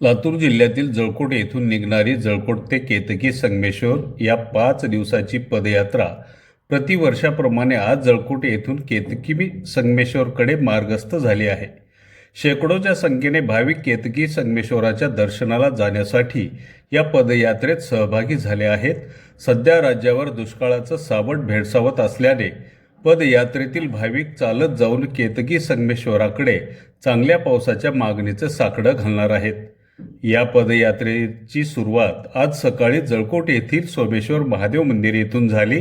लातूर जिल्ह्यातील जळकोट येथून निघणारी जळकोट ते केतकी संगमेश्वर या 5 दिवसाची पदयात्रा प्रतिवर्षाप्रमाणे आज जळकोट येथून केतकी संगमेश्वरकडे मार्गस्थ झाली आहे. शेकडोच्या संख्येने भाविक केतकी संगमेश्वराच्या दर्शनाला जाण्यासाठी या पदयात्रेत सहभागी झाले आहेत. सध्या राज्यावर दुष्काळाचं सावट भेडसावत असल्याने पदयात्रेतील भाविक चालत जाऊन केतकी संगमेश्वराकडे चांगल्या पावसाच्या मागणीचं साकडं घालणार आहेत. या पदयात्रेची सुरुवात आज सकाळी जळकोट येथील सोमेश्वर महादेव मंदिर येथून झाली.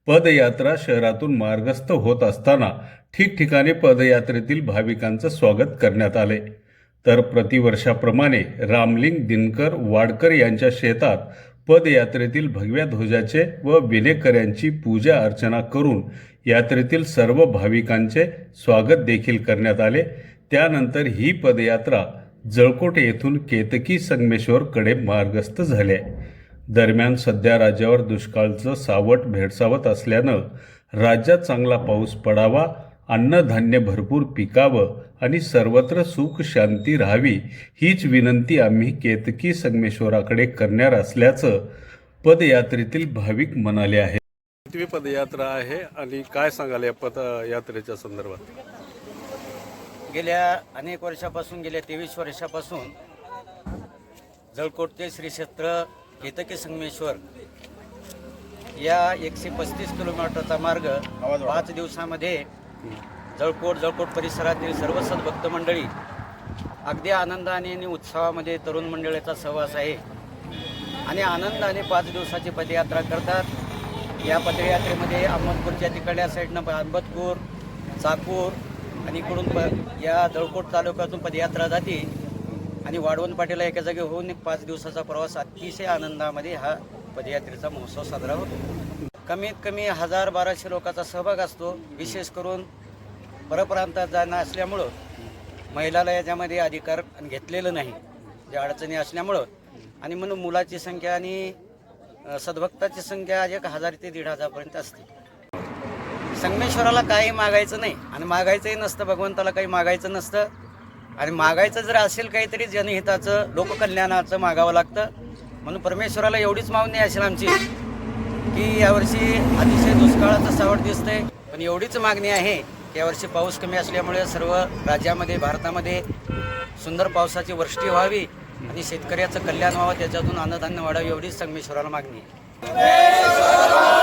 पदयात्रा शहरातून मार्गस्थ होत असताना ठिकठिकाणी पदयात्रेतील भाविकांचं स्वागत करण्यात आले. तर प्रतिवर्षाप्रमाणे रामलिंग दिनकर वाडकर यांच्या शेतात पदयात्रेतील भगव्या ध्वजाचे व विनेकऱ्यांची पूजा अर्चना करून यात्रेतील सर्व भाविकांचे स्वागत देखील करण्यात आले. त्यानंतर ही पदयात्रा जळकोट येथून केतकी संगमेश्वरकडे मार्गस्थ झाले. दरम्यान सध्या राज्यावर दुष्काळाचं सावट भेडसावत असल्यानं राज्यात चांगला पाऊस पडावा, अन्नधान्य भरपूर पिकावं आणि सर्वत्र सुख शांती राहावी हीच विनंती आम्ही केतकी संगमेश्वराकडे करणार असल्याचं पदयात्रेतील भाविक म्हणाले आहेत. कितवी पदयात्रा आहे आणि काय सांगाल या पदयात्रेच्या संदर्भात? गेल्या अनेक वर्षापासून, गेल्या 23 वर्षापासून जळकोट ते श्री क्षेत्र केतकी संगमेश्वर या 135 किलोमीटरचा मार्ग 5 दिवसामध्ये जळकोट परिसरातील सर्व सद्भक्त मंडळी अगदी आनंदाने आणि उत्साहामध्ये तरुण मंडळीचा सहवास आहे आणि आनंदाने 5 दिवसाची पदयात्रा करतात. या पदयात्रेमध्ये अहमदपूरच्या तिकडल्या साईडनं अहमदपूर, चाकूर आणि इकडून या जळकोट तालुक्यातून पदयात्रा जाते आणि वाढवण पाटीला एका जागी होऊन 5 दिवसाचा प्रवास अतिशय आनंदामध्ये हा पदयात्रेचा महोत्सव साजरा होतो. कमीत कमी 1000-1200 लोकांचा सहभाग असतो. विशेष करून परप्रांतात जाणं असल्यामुळं महिलाला याच्यामध्ये अधिकार घेतलेलं नाही, ज्या अडचणी असल्यामुळं, आणि म्हणून मुलाची संख्या आणि सद्भक्ताची संख्या 1000 ते 1500 पर्यंत असते. संगमेश्वराला काही मागायचं नाही आणि मागायचंही नसतं, भगवंताला काही मागायचं नसतं. आणि मागायचं जर असेल काहीतरी जनहिताचं, लोककल्याणाचं मागावं लागतं. म्हणून परमेश्वराला एवढीच मागणी असेल आमची की यावर्षी अतिशय दुष्काळाचं सावट दिसतंय, पण एवढीच मागणी आहे की यावर्षी पाऊस कमी असल्यामुळे सर्व राज्यामध्ये, भारतामध्ये सुंदर पावसाची वृष्टी व्हावी आणि शेतकऱ्याचं कल्याण व्हावं, त्याच्यातून अन्नधान्य वाढावं, एवढीच संगमेश्वराला मागणी आहे.